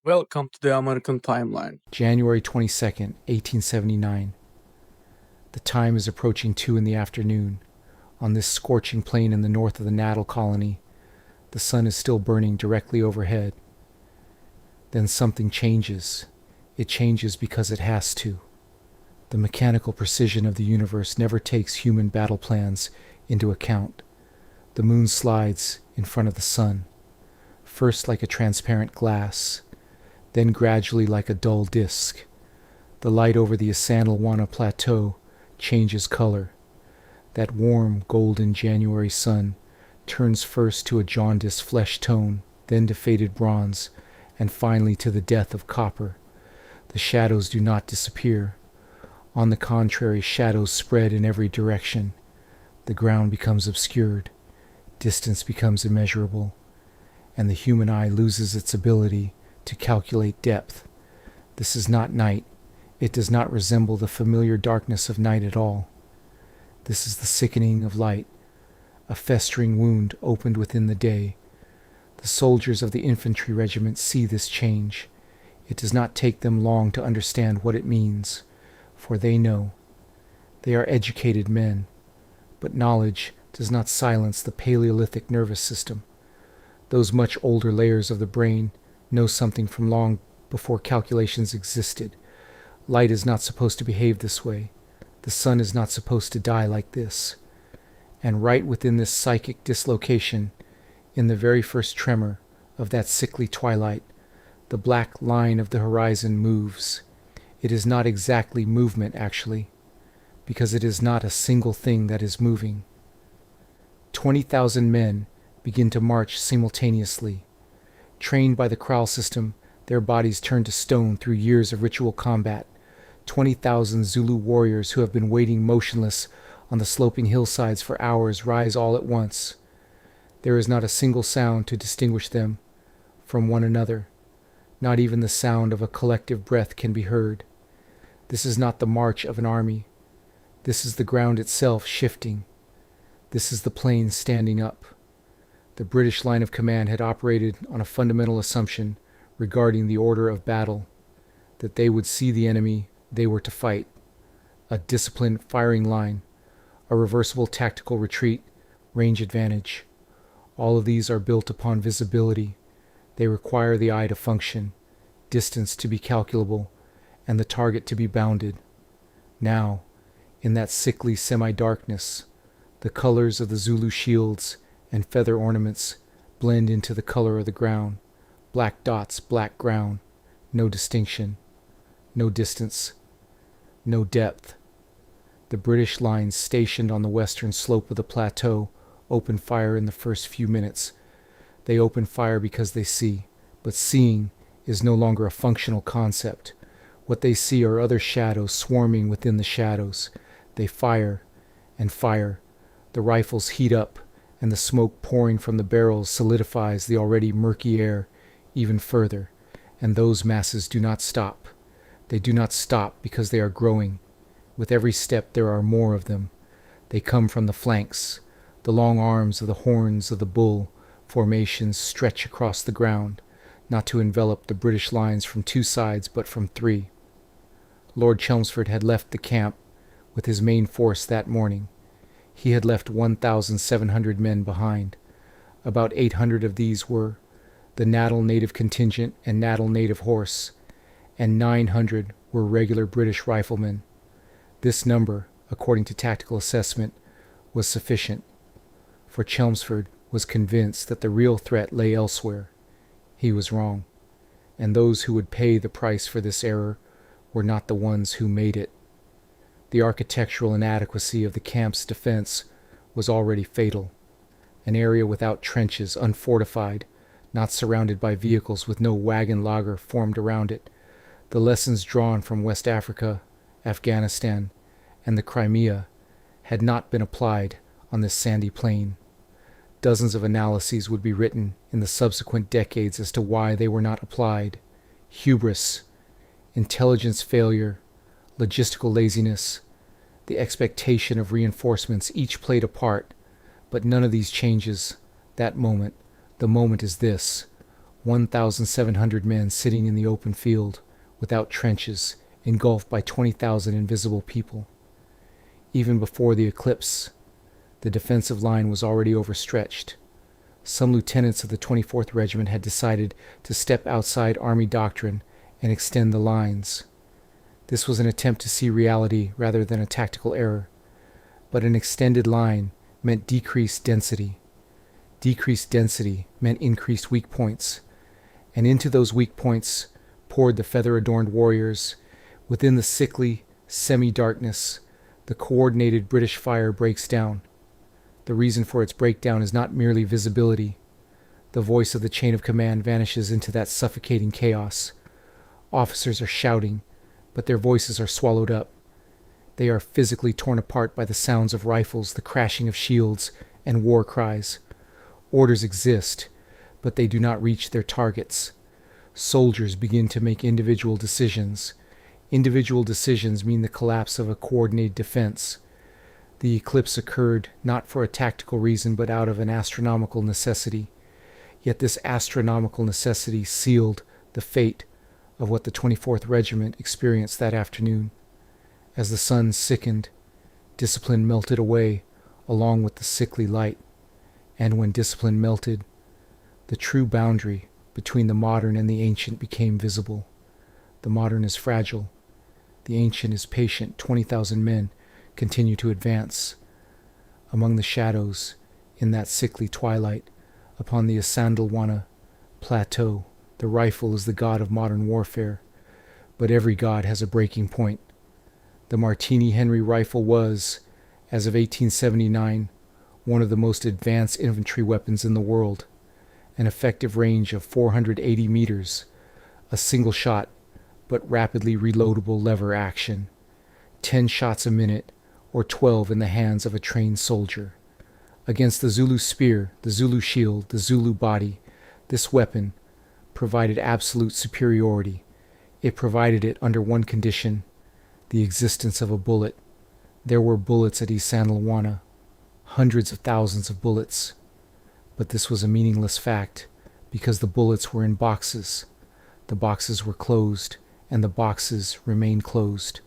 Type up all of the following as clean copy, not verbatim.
Welcome to the American timeline. January 22nd, 1879. The time is approaching 2 in the afternoon. On this scorching plain in the north of the Natal colony, the sun is still burning directly overhead. Then something changes. It changes because it has to. The mechanical precision of the universe never takes human battle plans into account. The moon slides in front of the sun, first like a transparent glass, then gradually like a dull disk. The light over the Isandlwana plateau changes color. That warm, golden January sun turns first to a jaundiced flesh tone, then to faded bronze, and finally to the death of copper. The shadows do not disappear. On the contrary, shadows spread in every direction. The ground becomes obscured. Distance becomes immeasurable, and the human eye loses its ability to calculate depth. This is not night. It does not resemble the familiar darkness of night at all. This is the sickening of light, a festering wound opened within the day. The soldiers of the infantry regiment see this change. It does not take them long to understand what it means, for they know. They are educated men, but knowledge does not silence the Paleolithic nervous system. Those much older layers of the brain know something from long before calculations existed. Light is not supposed to behave this way. The sun is not supposed to die like this. And right within this psychic dislocation, in the very first tremor of that sickly twilight, the black line of the horizon moves. It is not exactly movement, actually, because it is not a single thing that is moving. 20,000 men begin to march simultaneously. Trained by the kraal system, their bodies turn to stone through years of ritual combat. 20,000 Zulu warriors who have been waiting motionless on the sloping hillsides for hours rise all at once. There is not a single sound to distinguish them from one another. Not even the sound of a collective breath can be heard. This is not the march of an army. This is the ground itself shifting. This is the plain standing up. The British line of command had operated on a fundamental assumption regarding the order of battle, that they would see the enemy they were to fight, a disciplined firing line, a reversible tactical retreat, range advantage. All of these are built upon visibility. They require the eye to function, distance to be calculable, and the target to be bounded. Now, in that sickly semi-darkness, the colors of the Zulu shields and feather ornaments blend into the color of the ground. Black dots, black ground. No distinction. No distance. No depth. The British lines stationed on the western slope of the plateau open fire in the first few minutes. They open fire because they see, but seeing is no longer a functional concept. What they see are other shadows swarming within the shadows. They fire and fire. The rifles heat up, and the smoke pouring from the barrels solidifies the already murky air even further, and those masses do not stop. They do not stop because they are growing. With every step there are more of them. They come from the flanks. The long arms of the horns of the bull formations stretch across the ground, not to envelop the British lines from 2 sides but from 3. Lord Chelmsford had left the camp with his main force that morning. He had left 1,700 men behind. About 800 of these were the Natal native contingent and Natal native horse, and 900 were regular British riflemen. This number, according to tactical assessment, was sufficient, for Chelmsford was convinced that the real threat lay elsewhere. He was wrong, and those who would pay the price for this error were not the ones who made it. The architectural inadequacy of the camp's defense was already fatal. An area without trenches, unfortified, not surrounded by vehicles, with no wagon laager formed around it. The lessons drawn from West Africa, Afghanistan, and the Crimea had not been applied on this sandy plain. Dozens of analyses would be written in the subsequent decades as to why they were not applied. Hubris, intelligence failure, logistical laziness, the expectation of reinforcements each played a part, but none of these changes that moment. The moment is this: 1,700 men sitting in the open field, without trenches, engulfed by 20,000 invisible people. Even before the eclipse, the defensive line was already overstretched. Some lieutenants of the 24th Regiment had decided to step outside Army doctrine and extend the lines. This was an attempt to see reality rather than a tactical error. But an extended line meant decreased density. Decreased density meant increased weak points. And into those weak points poured the feather-adorned warriors. Within the sickly, semi-darkness, the coordinated British fire breaks down. The reason for its breakdown is not merely visibility. The voice of the chain of command vanishes into that suffocating chaos. Officers are shouting, but their voices are swallowed up. They are physically torn apart by the sounds of rifles, the crashing of shields, and war cries. Orders exist, but they do not reach their targets. Soldiers begin to make individual decisions. Individual decisions mean the collapse of a coordinated defense. The eclipse occurred not for a tactical reason but out of an astronomical necessity. Yet this astronomical necessity sealed the fate of what the 24th Regiment experienced that afternoon. As the sun sickened, discipline melted away along with the sickly light. And when discipline melted, the true boundary between the modern and the ancient became visible. The modern is fragile. The ancient is patient. 20,000 men continue to advance. Among the shadows, in that sickly twilight, upon the Isandlwana plateau, the rifle is the god of modern warfare. But every god has a breaking point. The Martini Henry rifle was, as of 1879, one of the most advanced infantry weapons in the world. An effective range of 480 meters, a single shot, but rapidly reloadable lever action. 10 shots a minute, or 12 in the hands of a trained soldier. Against the Zulu spear, the Zulu shield, the Zulu body, this weapon provided absolute superiority. It provided it under one condition, the existence of a bullet. There were bullets at Isandlwana, hundreds of thousands of bullets. But this was a meaningless fact, because the bullets were in boxes. The boxes were closed, and the boxes remained closed.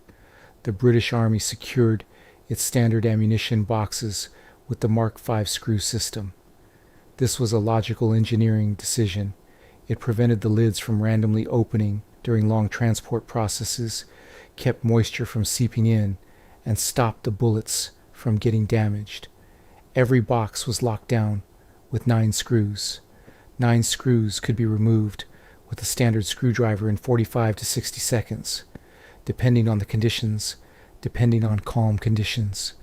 The British Army secured its standard ammunition boxes with the Mark V screw system. This was a logical engineering decision. It prevented the lids from randomly opening during long transport processes, kept moisture from seeping in, and stopped the bullets from getting damaged. Every box was locked down with 9 screws. 9 screws could be removed with a standard screwdriver in 45 to 60 seconds, depending on the conditions, depending on calm conditions.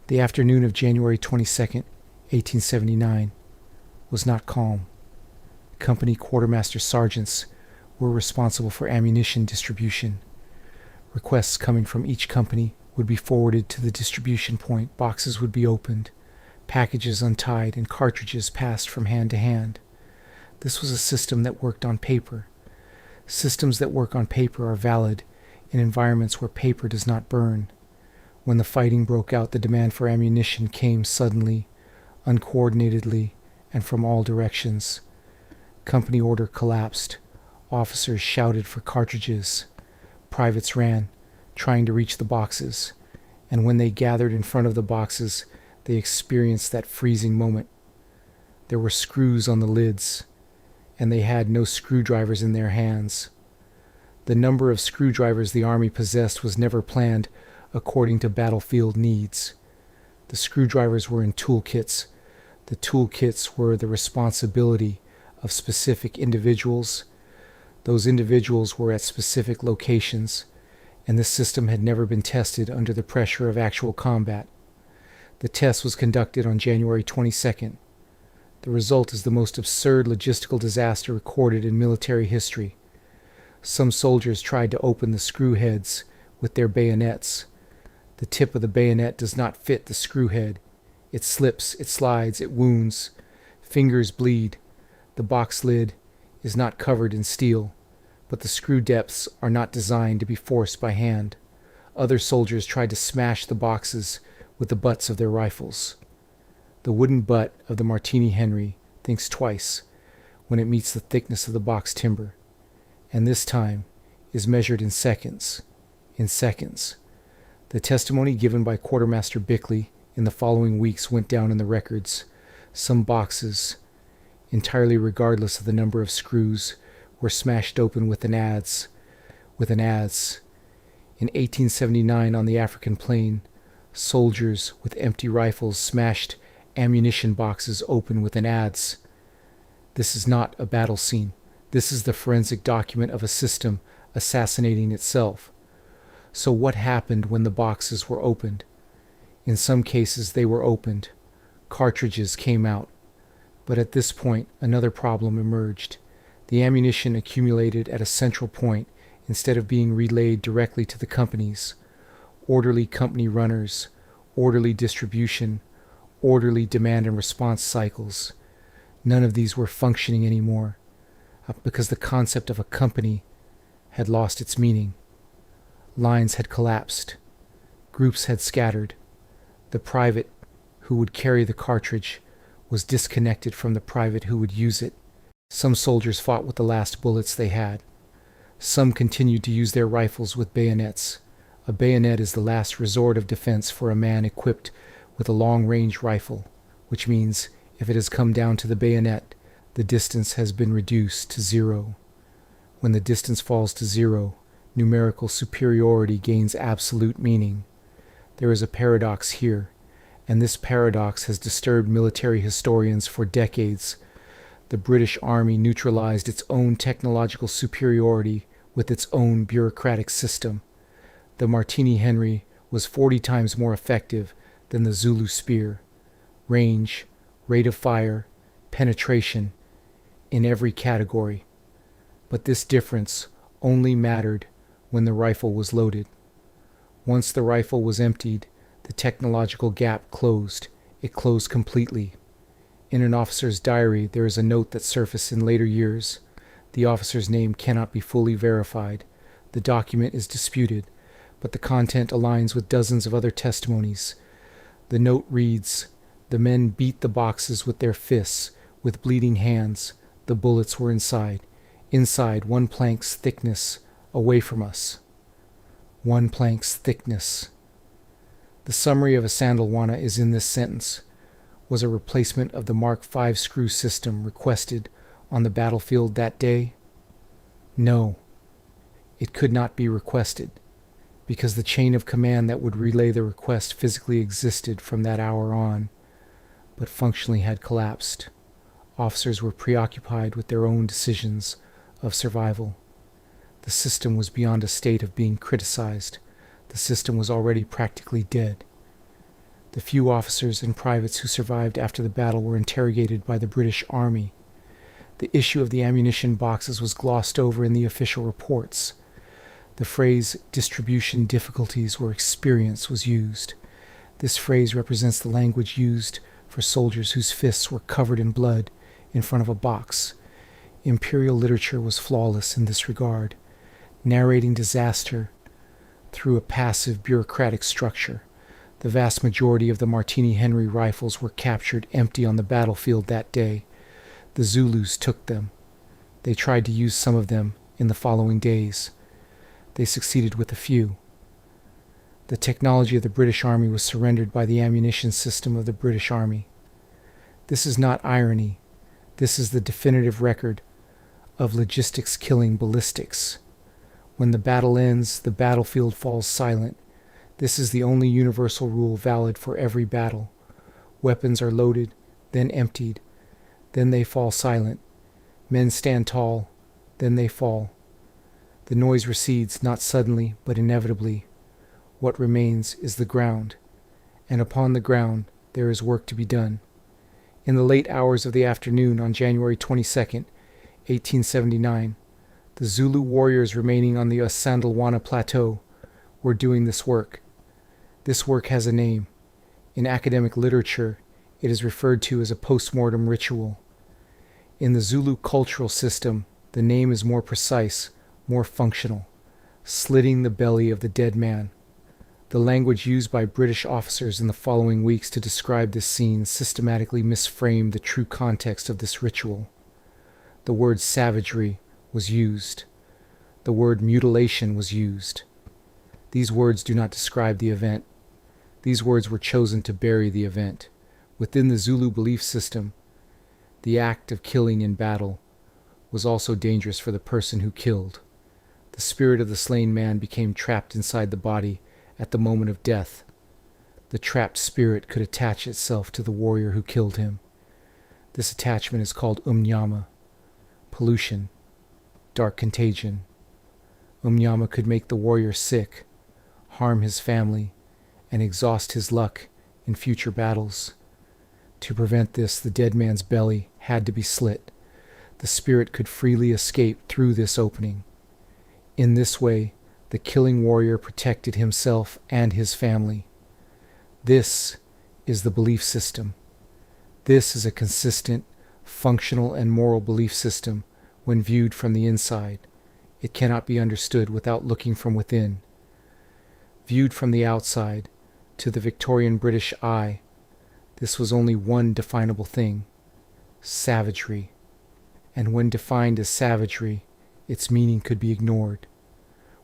The afternoon of January 22nd, 1879, was not calm. Company quartermaster sergeants were responsible for ammunition distribution. Requests coming from each company would be forwarded to the distribution point. Boxes would be opened, packages untied, and cartridges passed from hand to hand. This was a system that worked on paper. Systems that work on paper are valid in environments where paper does not burn. When the fighting broke out, the demand for ammunition came suddenly, uncoordinatedly, and from all directions. Company order collapsed. Officers shouted for cartridges. Privates ran, trying to reach the boxes, and when they gathered in front of the boxes, they experienced that freezing moment. There were screws on the lids, and they had no screwdrivers in their hands. The number of screwdrivers the Army possessed was never planned according to battlefield needs. The screwdrivers were in toolkits. The toolkits were the responsibility of specific individuals. Those individuals were at specific locations, and this system had never been tested under the pressure of actual combat. The test was conducted on January 22nd. The result is the most absurd logistical disaster recorded in military history. Some soldiers tried to open the screw heads with their bayonets. The tip of the bayonet does not fit the screw head. It slips, it slides, it wounds. Fingers bleed. The box lid is not covered in steel, but the screw depths are not designed to be forced by hand. Other soldiers tried to smash the boxes with the butts of their rifles. The wooden butt of the Martini Henry thinks twice. when it meets the thickness of the box timber, and this time is measured in seconds. In seconds. The testimony given by Quartermaster Bickley in the following weeks went down in the records. Some boxes, entirely regardless of the number of screws, were smashed open with an adze. In 1879 on the African plain, soldiers with empty rifles smashed ammunition boxes open with an adze. This is not a battle scene. This is the forensic document of a system assassinating itself. So what happened when the boxes were opened? In some cases they were opened. Cartridges came out. But at this point, another problem emerged. The ammunition accumulated at a central point instead of being relayed directly to the companies. Orderly company runners, orderly distribution, orderly demand and response cycles. None of these were functioning anymore because the concept of a company had lost its meaning. Lines had collapsed. Groups had scattered. The private who would carry the cartridge was disconnected from the private who would use it. Some soldiers fought with the last bullets they had. Some continued to use their rifles with bayonets. A bayonet is the last resort of defense for a man equipped with a long-range rifle, which means if it has come down to the bayonet, the distance has been reduced to 0. When the distance falls to 0, numerical superiority gains absolute meaning. There is a paradox here, and this paradox has disturbed military historians for decades. The British Army neutralized its own technological superiority with its own bureaucratic system. The Martini Henry was 40 times more effective than the Zulu spear. Range, rate of fire, penetration, in every category. But this difference only mattered when the rifle was loaded. Once the rifle was emptied, the technological gap closed. It closed completely. In an officer's diary, there is a note that surfaced in later years. The officer's name cannot be fully verified. The document is disputed, but the content aligns with dozens of other testimonies. The note reads, "The men beat the boxes with their fists, with bleeding hands. The bullets were inside 1 plank's thickness, away from us." 1 plank's thickness. The summary of Isandlwana is in this sentence. Was a replacement of the Mark V screw system requested on the battlefield that day? No. It could not be requested, because the chain of command that would relay the request physically existed from that hour on, but functionally had collapsed. Officers were preoccupied with their own decisions of survival. The system was beyond a state of being criticized. The system was already practically dead. The few officers and privates who survived after the battle were interrogated by the British Army. The issue of the ammunition boxes was glossed over in the official reports. The phrase distribution difficulties or experience was used. This phrase represents the language used for soldiers whose fists were covered in blood in front of a box. Imperial literature was flawless in this regard, narrating disaster through a passive bureaucratic structure. The vast majority of the Martini Henry rifles were captured empty on the battlefield that day. The Zulus took them. They tried to use some of them in the following days. They succeeded with a few. The technology of the British Army was surrendered by the ammunition system of the British Army. This is not irony. This is the definitive record of logistics killing ballistics. When the battle ends, the battlefield falls silent. This is the only universal rule valid for every battle. Weapons are loaded, then emptied. Then they fall silent. Men stand tall, then they fall. The noise recedes not suddenly, but inevitably. What remains is the ground, and upon the ground there is work to be done. In the late hours of the afternoon on January 22nd, 1879, the Zulu warriors remaining on the Isandlwana plateau were doing this work. This work has a name. In academic literature, it is referred to as a post-mortem ritual. In the Zulu cultural system, the name is more precise, more functional, slitting the belly of the dead man. The language used by British officers in the following weeks to describe this scene systematically misframed the true context of this ritual. The word savagery was used. The word mutilation was used. These words do not describe the event. These words were chosen to bury the event. Within the Zulu belief system, the act of killing in battle was also dangerous for the person who killed. The spirit of the slain man became trapped inside the body at the moment of death. The trapped spirit could attach itself to the warrior who killed him. This attachment is called umnyama, pollution, dark contagion. Umnyama could make the warrior sick, harm his family, and exhaust his luck in future battles. To prevent this, the dead man's belly had to be slit. The spirit could freely escape through this opening. In this way, the killing warrior protected himself and his family. This is the belief system. This is a consistent, functional, and moral belief system when viewed from the inside. It cannot be understood without looking from within. Viewed from the outside, to the Victorian British eye, this was only one definable thing: savagery. And when defined as savagery, its meaning could be ignored.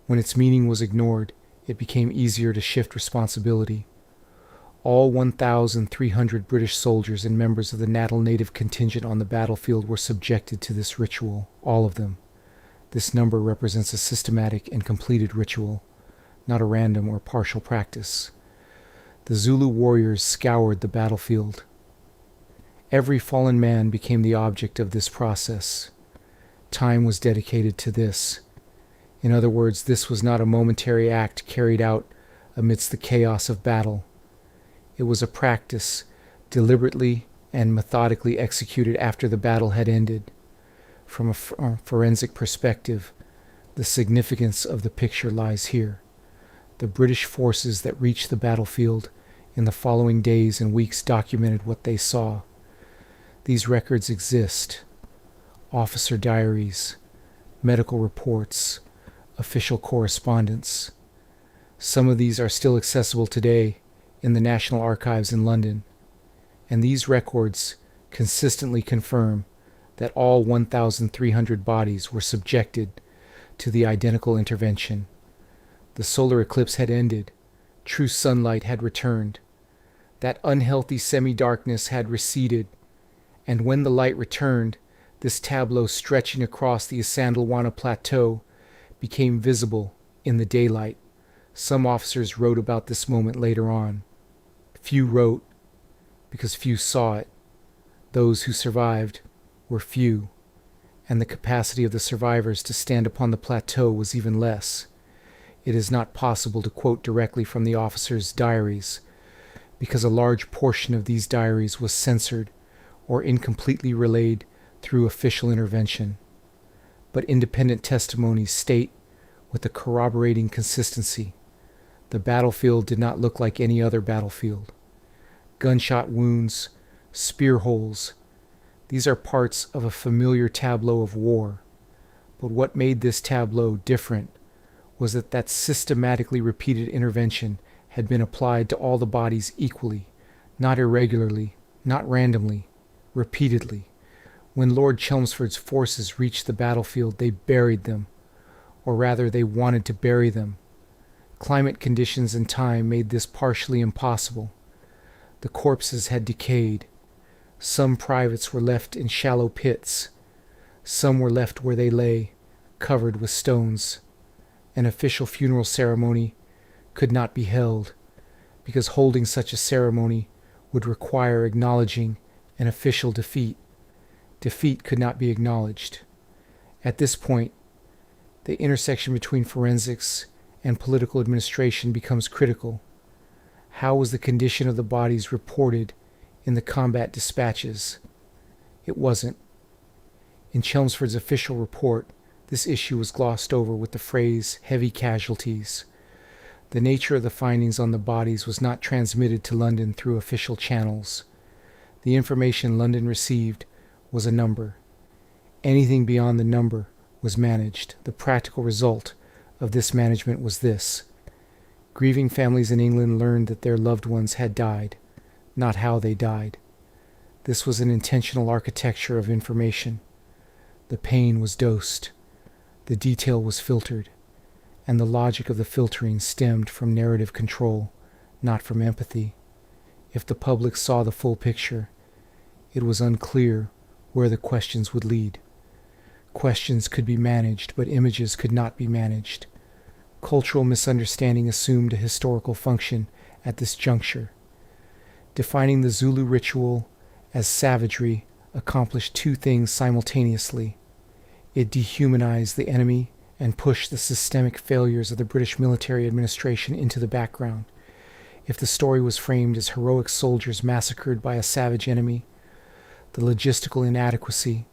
When its meaning was ignored, it became easier to shift responsibility. All 1,300 British soldiers and members of the Natal Native contingent on the battlefield were subjected to this ritual, all of them. This number represents a systematic and completed ritual, not a random or partial practice. The Zulu warriors scoured the battlefield. Every fallen man became the object of this process. Time was dedicated to this. In other words, this was not a momentary act carried out amidst the chaos of battle. It was a practice deliberately and methodically executed after the battle had ended. From a forensic perspective, the significance of the picture lies here. The British forces that reached the battlefield in the following days and weeks documented what they saw. These records exist: officer diaries, medical reports, official correspondence. Some of these are still accessible today in the National Archives in London, and these records consistently confirm that all 1,300 bodies were subjected to the identical intervention. The solar eclipse had ended. True sunlight had returned. That unhealthy semi-darkness had receded, and when the light returned, this tableau stretching across the Isandlwana plateau became visible in the daylight. Some officers wrote about this moment later on. Few wrote because few saw it. Those who survived were few, and the capacity of the survivors to stand upon the plateau was even less. It is not possible to quote directly from the officers' diaries, because a large portion of these diaries was censored or incompletely relayed through official intervention. But independent testimonies state with a corroborating consistency: the battlefield did not look like any other battlefield. Gunshot wounds, spear holes, these are parts of a familiar tableau of war. But what made this tableau different was that systematically repeated intervention had been applied to all the bodies equally, not irregularly, not randomly, repeatedly. When Lord Chelmsford's forces reached the battlefield, they buried them, or rather they wanted to bury them. Climate conditions and time made this partially impossible. The corpses had decayed. Some privates were left in shallow pits. Some were left where they lay, covered with stones. An official funeral ceremony could not be held, because holding such a ceremony would require acknowledging an official defeat. Defeat could not be acknowledged. At this point, the intersection between forensics and political administration becomes critical. How was the condition of the bodies reported in the combat dispatches? It wasn't. In Chelmsford's official report, this issue was glossed over with the phrase "heavy casualties." The nature of the findings on the bodies was not transmitted to London through official channels. The information London received was a number. Anything beyond the number was managed. The practical result of this management was this: grieving families in England learned that their loved ones had died, not how they died. This was an intentional architecture of information. The pain was dosed, the detail was filtered, and the logic of the filtering stemmed from narrative control, not from empathy. If the public saw the full picture, it was unclear where the questions would lead. Questions could be managed, but images could not be managed. Cultural misunderstanding assumed a historical function at this juncture. Defining the Zulu ritual as savagery accomplished two things simultaneously. It dehumanized the enemy and pushed the systemic failures of the British military administration into the background. If the story was framed as heroic soldiers massacred by a savage enemy, the logistical inadequacy,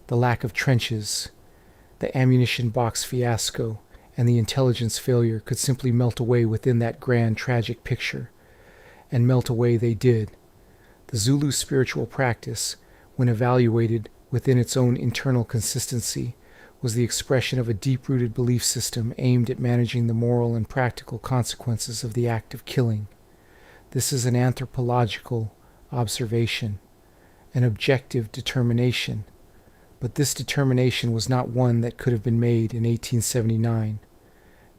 the lack of trenches, the ammunition box fiasco, and the intelligence failure could simply melt away within that grand tragic picture. And melt away they did. The Zulu spiritual practice, when evaluated within its own internal consistency, was the expression of a deep-rooted belief system aimed at managing the moral and practical consequences of the act of killing. This is an anthropological observation, an objective determination, but this determination was not one that could have been made in 1879,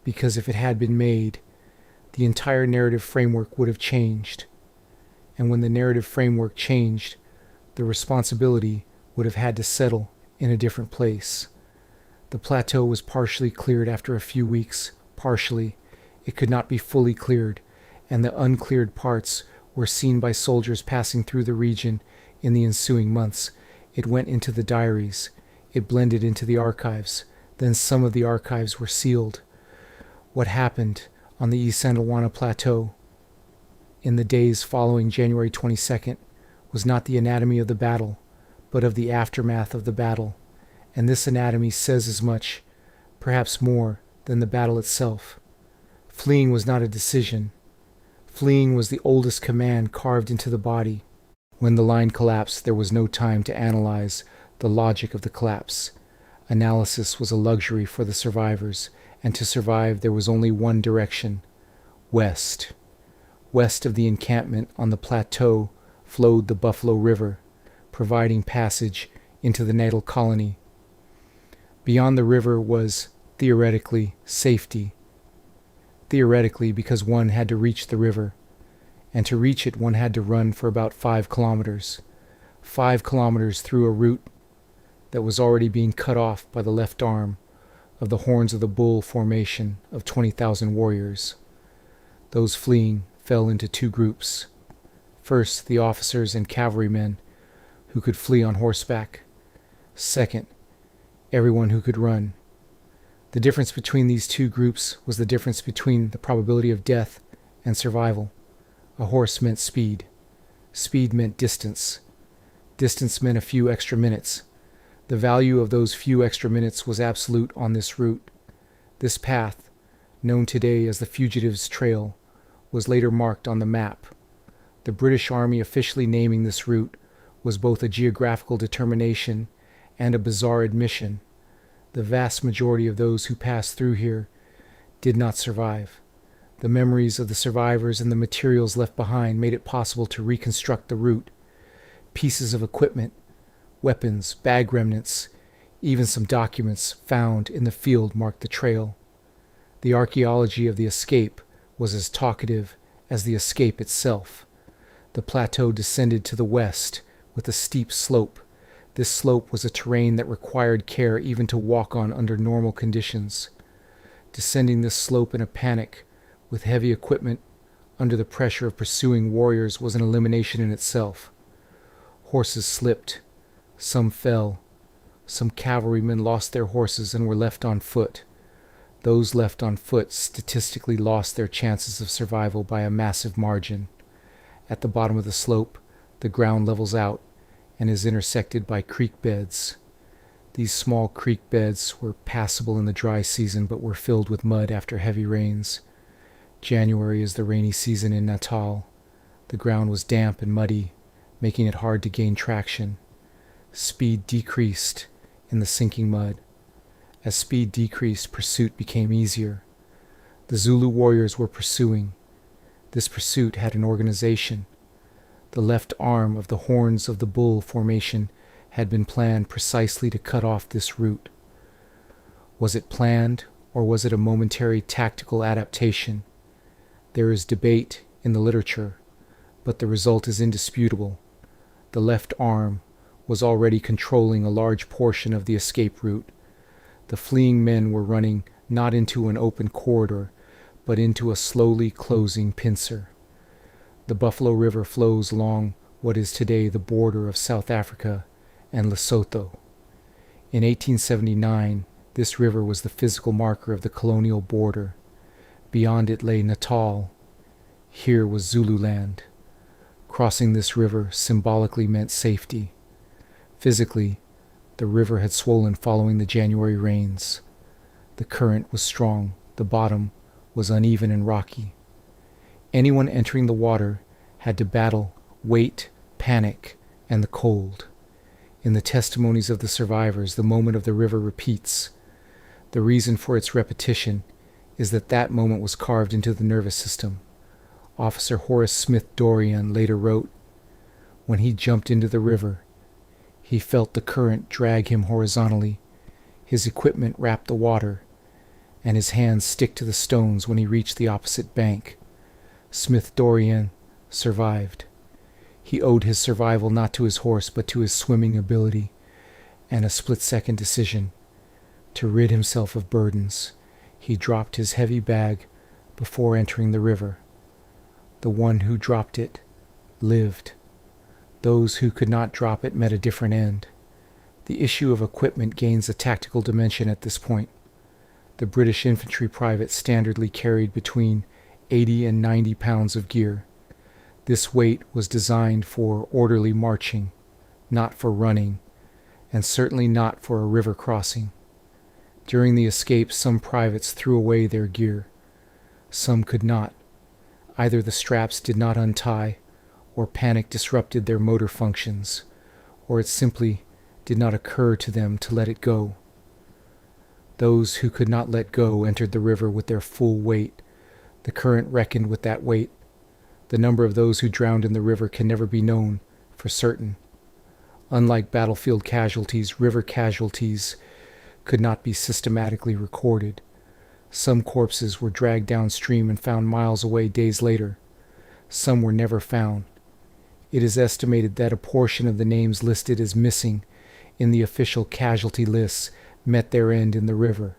because if it had been made, the entire narrative framework would have changed. And when the narrative framework changed, the responsibility would have had to settle in a different place. The plateau was partially cleared after a few weeks, partially. It could not be fully cleared, and the uncleared parts were seen by soldiers passing through the region in the ensuing months. It went into the diaries. It blended into the archives. Then some of the archives were sealed. What happened on the Isandlwana plateau in the days following January 22nd was not the anatomy of the battle, but of the aftermath of the battle, and this anatomy says as much, perhaps more, than the battle itself. Fleeing was not a decision. Fleeing was the oldest command carved into the body. When the line collapsed, there was no time to analyze the logic of the collapse. Analysis was a luxury for the survivors, and to survive there was only one direction: west. West of the encampment on the plateau flowed the Buffalo River, providing passage into the natal colony. Beyond the river was, theoretically, safety. Theoretically, because one had to reach the river, and to reach it one had to run for about 5 kilometers. 5 kilometers through a route that was already being cut off by the left arm of the Horns of the Bull formation of 20,000 warriors. Those fleeing fell into 2 groups. First, the officers and cavalrymen who could flee on horseback. Second, everyone who could run. The difference between these 2 groups was the difference between the probability of death and survival. A horse meant speed. Speed meant distance. Distance meant a few extra minutes. The value of those few extra minutes was absolute on this route. This path, known today as the Fugitives Trail, was later marked on the map. The British Army officially naming this route was both a geographical determination and a bizarre admission. The vast majority of those who passed through here did not survive. The memories of the survivors and the materials left behind made it possible to reconstruct the route. Pieces of equipment, weapons, bag remnants, even some documents found in the field marked the trail. The archaeology of the escape was as talkative as the escape itself. The plateau descended to the west with a steep slope. This slope was a terrain that required care even to walk on under normal conditions. Descending this slope in a panic, with heavy equipment, under the pressure of pursuing warriors was an elimination in itself. Horses slipped. Some fell. Some cavalrymen lost their horses and were left on foot. Those left on foot statistically lost their chances of survival by a massive margin. At the bottom of the slope, the ground levels out and is intersected by creek beds. These small creek beds were passable in the dry season but were filled with mud after heavy rains. January is the rainy season in Natal. The ground was damp and muddy, making it hard to gain traction. Speed decreased in the sinking mud. As speed decreased, pursuit became easier. The Zulu warriors were pursuing. This pursuit had an organization. The left arm of the Horns of the Bull formation had been planned precisely to cut off this route. Was it planned, or was it a momentary tactical adaptation? There is debate in the literature, but the result is indisputable. The left arm was already controlling a large portion of the escape route. The fleeing men were running not into an open corridor, but into a slowly closing pincer. The Buffalo River flows along what is today the border of South Africa and Lesotho. In 1879, this river was the physical marker of the colonial border. Beyond it lay Natal. Here was Zululand. Crossing this river symbolically meant safety. Physically, the river had swollen following the January rains. The current was strong. The bottom was uneven and rocky. Anyone entering the water had to battle weight, panic, and the cold. In the testimonies of the survivors, the moment of the river repeats. The reason for its repetition is that that moment was carved into the nervous system. Officer Horace Smith Dorian later wrote, "When he jumped into the river, he felt the current drag him horizontally. His equipment wrapped the water, and his hands stick to the stones when he reached the opposite bank." Smith Dorian survived. He owed his survival not to his horse, but to his swimming ability and a split-second decision. To rid himself of burdens, he dropped his heavy bag before entering the river. The one who dropped it lived. Those who could not drop it met a different end. The issue of equipment gains a tactical dimension at this point. The British infantry private standardly carried between 80 and 90 pounds of gear. This weight was designed for orderly marching, not for running, and certainly not for a river crossing. During the escape, some privates threw away their gear. Some could not. Either the straps did not untie, or panic disrupted their motor functions, or it simply did not occur to them to let it go. Those who could not let go entered the river with their full weight. The current reckoned with that weight. The number of those who drowned in the river can never be known for certain. Unlike battlefield casualties, river casualties could not be systematically recorded. Some corpses were dragged downstream and found miles away days later. Some were never found. It is estimated that a portion of the names listed as missing in the official casualty lists met their end in the river,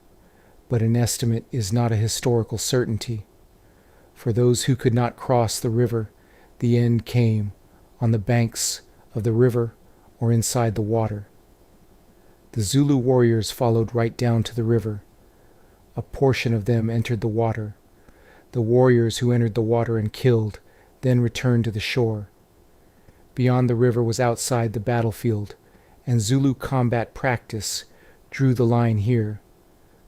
but an estimate is not a historical certainty. For those who could not cross the river, the end came on the banks of the river or inside the water. The Zulu warriors followed right down to the river. A portion of them entered the water. The warriors who entered the water and killed then returned to the shore. Beyond the river was outside the battlefield, and Zulu combat practice drew the line here.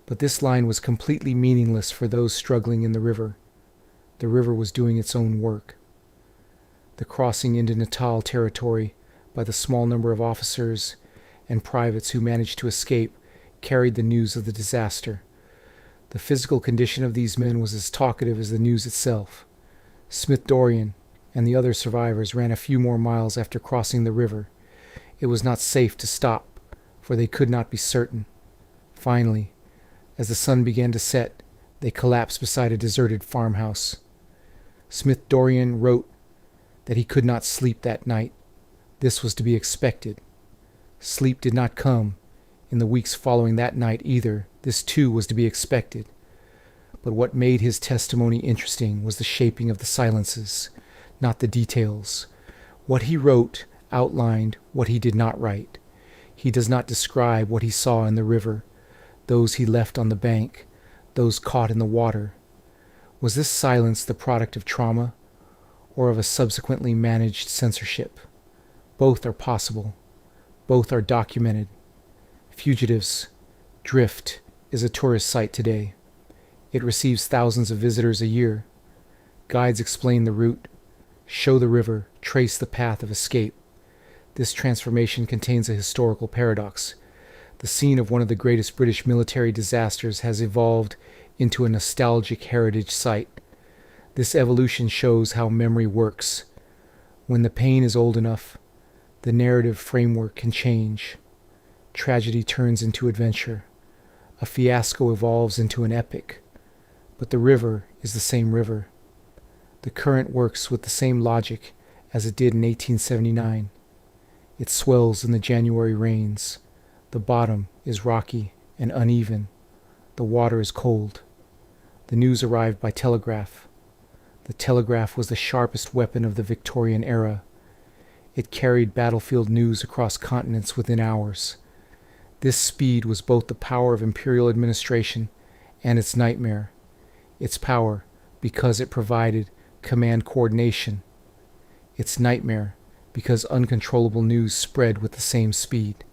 But this line was completely meaningless for those struggling in the river. The river was doing its own work. The crossing into Natal territory by the small number of officers and privates who managed to escape carried the news of the disaster. The physical condition of these men was as talkative as the news itself. Smith Dorian and the other survivors ran a few more miles after crossing the river. It was not safe to stop, for they could not be certain. Finally, as the sun began to set, they collapsed beside a deserted farmhouse. Smith Dorian wrote that he could not sleep that night. This was to be expected. Sleep did not come in the weeks following that night either. This too was to be expected. But what made his testimony interesting was the shaping of the silences, not the details. What he wrote outlined what he did not write. He does not describe what he saw in the river, those he left on the bank, those caught in the water. Was this silence the product of trauma or of a subsequently managed censorship? Both are possible. Both are documented. Fugitives Drift is a tourist site today. It receives thousands of visitors a year. Guides explain the route, show the river, trace the path of escape. This transformation contains a historical paradox. The scene of one of the greatest British military disasters has evolved into a nostalgic heritage site. This evolution shows how memory works. When the pain is old enough, The narrative framework can change. Tragedy turns into adventure. A fiasco evolves into an epic. But the river is the same river. The current works with the same logic as it did in 1879. It swells in the January rains. The bottom is rocky and uneven. The water is cold. The news arrived by telegraph. The telegraph was the sharpest weapon of the Victorian era. It carried battlefield news across continents within hours. This speed was both the power of imperial administration and its nightmare. Its power because it provided command coordination. Its nightmare because uncontrollable news spread with the same speed.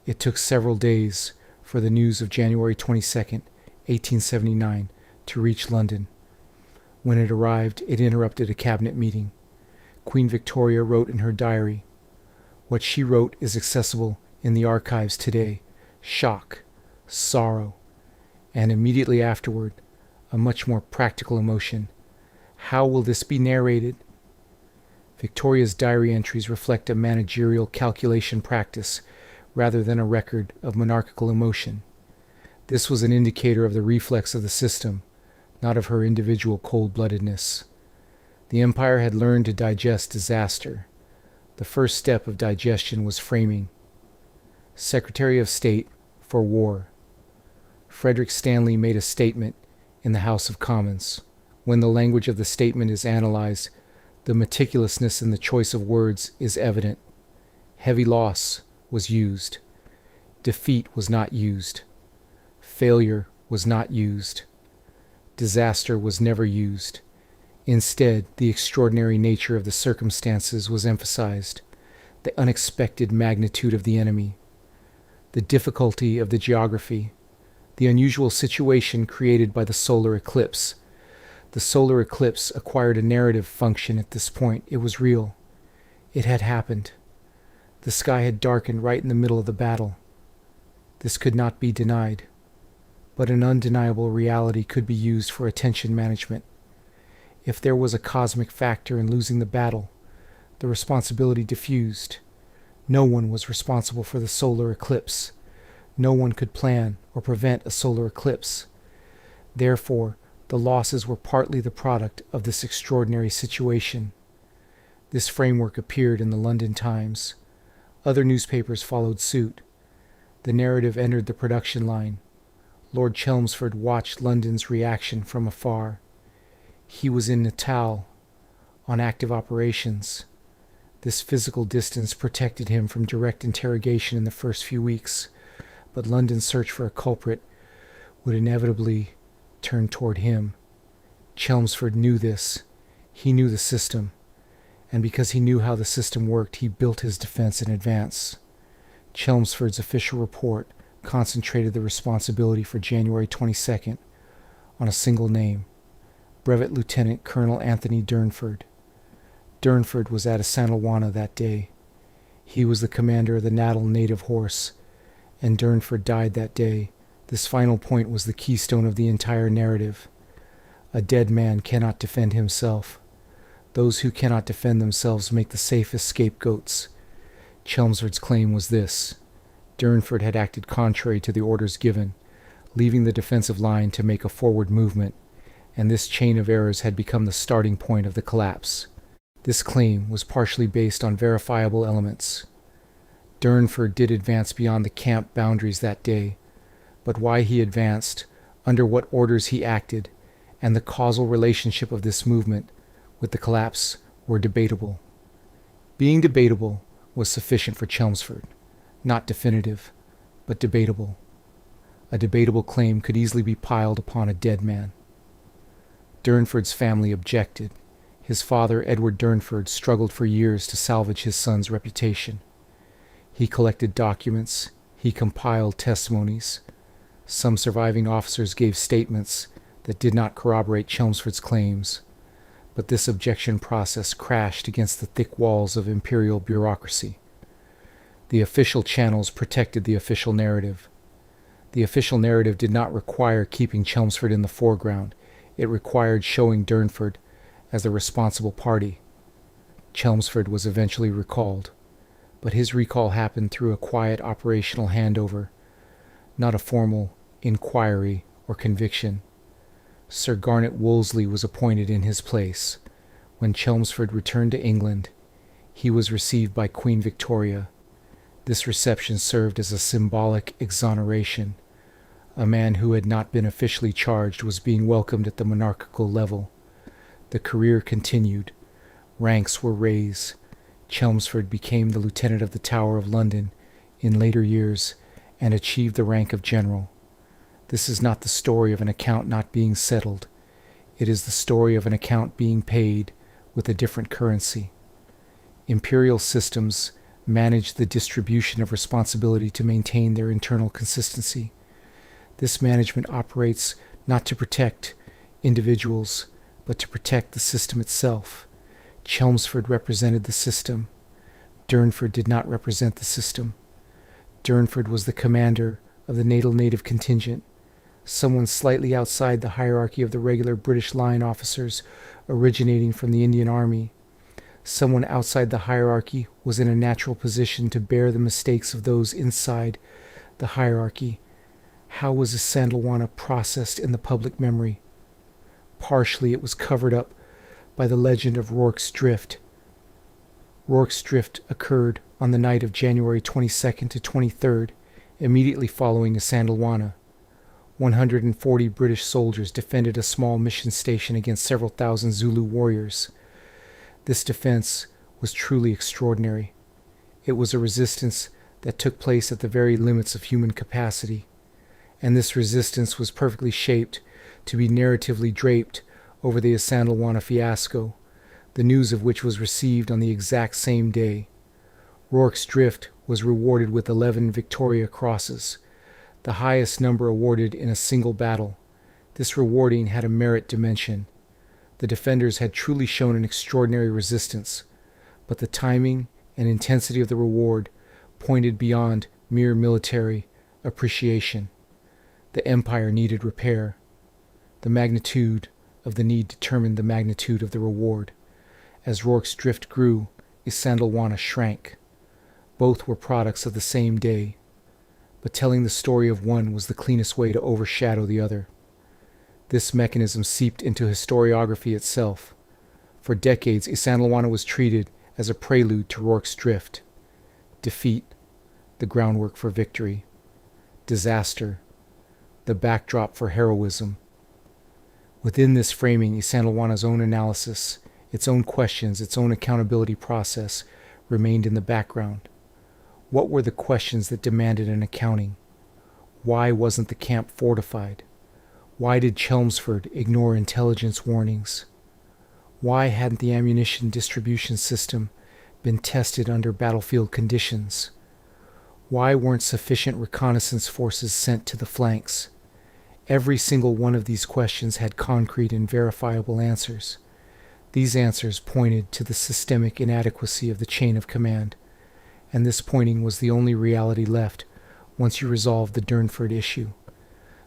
It took several days for the news of January 22nd, 1879 to reach London. When it arrived, it interrupted a cabinet meeting. Queen Victoria wrote in her diary. What she wrote is accessible in the archives today. Shock, sorrow, and immediately afterward, a much more practical emotion. How will this be narrated? Victoria's diary entries reflect a managerial calculation practice rather than a record of monarchical emotion. This was an indicator of the reflex of the system, not of her individual cold-bloodedness. The empire had learned to digest disaster. The first step of digestion was framing. Secretary of State for War. Frederick Stanley made a statement in the House of Commons. When the language of the statement is analyzed, the meticulousness in the choice of words is evident. Heavy loss was used. Defeat was not used. Failure was not used. Disaster was never used. Instead, the extraordinary nature of the circumstances was emphasized, the unexpected magnitude of the enemy, the difficulty of the geography, the unusual situation created by the solar eclipse. The solar eclipse acquired a narrative function at this point. It was real. It had happened. The sky had darkened right in the middle of the battle. This could not be denied. But an undeniable reality could be used for attention management. If there was a cosmic factor in losing the battle, the responsibility diffused. No one was responsible for the solar eclipse. No one could plan or prevent a solar eclipse. Therefore, the losses were partly the product of this extraordinary situation. This framework appeared in the London Times. Other newspapers followed suit. The narrative entered the production line. Lord Chelmsford watched London's reaction from afar. He was in Natal, on active operations. This physical distance protected him from direct interrogation in the first few weeks, but London's search for a culprit would inevitably turn toward him. Chelmsford knew this. He knew the system, and because he knew how the system worked, he built his defense in advance. Chelmsford's official report concentrated the responsibility for January 22nd on a single name, Brevet Lieutenant Colonel Anthony Durnford. Durnford was at Isandlwana that day. He was the commander of the Natal Native Horse, and Durnford died that day. This final point was the keystone of the entire narrative. A dead man cannot defend himself. Those who cannot defend themselves make the safest scapegoats. Chelmsford's claim was this: Durnford had acted contrary to the orders given, leaving the defensive line to make a forward movement, and this chain of errors had become the starting point of the collapse. This claim was partially based on verifiable elements. Durnford did advance beyond the camp boundaries that day, but why he advanced, under what orders he acted, and the causal relationship of this movement with the collapse were debatable. Being debatable was sufficient for Chelmsford. Not definitive, but debatable. A debatable claim could easily be piled upon a dead man. Durnford's family objected. His father, Edward Durnford, struggled for years to salvage his son's reputation. He collected documents. He compiled testimonies. Some surviving officers gave statements that did not corroborate Chelmsford's claims, but this objection process crashed against the thick walls of imperial bureaucracy. The official channels protected the official narrative. The official narrative did not require keeping Chelmsford in the foreground. It required showing Durnford as the responsible party. Chelmsford was eventually recalled, but his recall happened through a quiet operational handover, not a formal inquiry or conviction. Sir Garnet Wolseley was appointed in his place. When Chelmsford returned to England, he was received by Queen Victoria. This reception served as a symbolic exoneration. A man who had not been officially charged was being welcomed at the monarchical level. The career continued. Ranks were raised. Chelmsford became the Lieutenant of the Tower of London in later years and achieved the rank of General. This is not the story of an account not being settled. It is the story of an account being paid with a different currency. Imperial systems manage the distribution of responsibility to maintain their internal consistency. This management operates not to protect individuals, but to protect the system itself. Chelmsford represented the system. Durnford did not represent the system. Durnford was the commander of the native contingent, someone slightly outside the hierarchy of the regular British line officers originating from the Indian Army. Someone outside the hierarchy was in a natural position to bear the mistakes of those inside the hierarchy. How was Isandlwana processed in the public memory? Partially it was covered up by the legend of Rorke's Drift. Rorke's Drift occurred on the night of January 22nd to 23rd, immediately following Isandlwana. 140 British soldiers defended a small mission station against several thousand Zulu warriors. This defense was truly extraordinary. It was a resistance that took place at the very limits of human capacity, and this resistance was perfectly shaped to be narratively draped over the Isandlwana fiasco, the news of which was received on the exact same day. Rorke's Drift was rewarded with 11 Victoria Crosses, the highest number awarded in a single battle. This rewarding had a merit dimension. The defenders had truly shown an extraordinary resistance, but the timing and intensity of the reward pointed beyond mere military appreciation. The empire needed repair. The magnitude of the need determined the magnitude of the reward. As Rorke's Drift grew, Isandlwana shrank. Both were products of the same day, but telling the story of one was the cleanest way to overshadow the other. This mechanism seeped into historiography itself. For decades, Isandlwana was treated as a prelude to Rorke's Drift. Defeat, the groundwork for victory. Disaster, the backdrop for heroism. Within this framing, Isandlwana's own analysis, its own questions, its own accountability process remained in the background. What were the questions that demanded an accounting? Why wasn't the camp fortified? Why did Chelmsford ignore intelligence warnings? Why hadn't the ammunition distribution system been tested under battlefield conditions? Why weren't sufficient reconnaissance forces sent to the flanks? Every single one of these questions had concrete and verifiable answers. These answers pointed to the systemic inadequacy of the chain of command, and this pointing was the only reality left once you resolved the Durnford issue.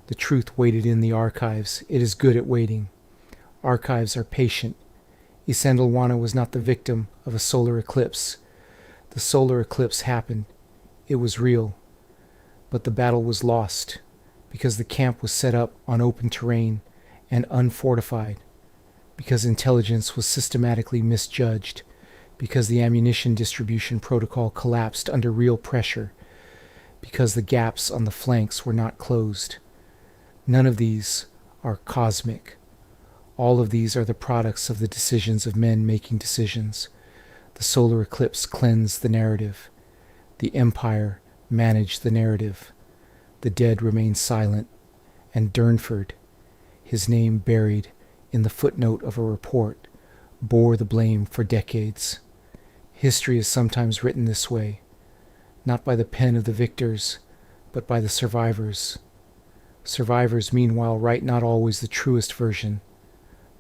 The truth waited in the archives. It is good at waiting. Archives are patient. Isandlwana was not the victim of a solar eclipse. The solar eclipse happened. It was real. But the battle was lost because the camp was set up on open terrain and unfortified, because intelligence was systematically misjudged, because the ammunition distribution protocol collapsed under real pressure, because the gaps on the flanks were not closed. None of these are cosmic. All of these are the products of the decisions of men making decisions. The solar eclipse cleansed the narrative. The empire managed the narrative. The dead remained silent, and Durnford, his name buried in the footnote of a report, bore the blame for decades. History is sometimes written this way, not by the pen of the victors, but by the survivors. Survivors, meanwhile, write not always the truest version,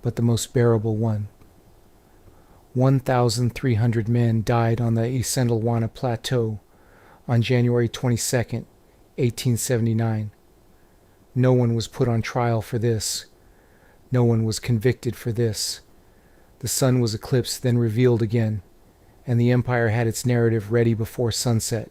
but the most bearable one. 1,300 men died on the Isandlwana Plateau on January 22nd, 1879. No one was put on trial for this. No one was convicted for this. The sun was eclipsed, then revealed again, and the Empire had its narrative ready before sunset.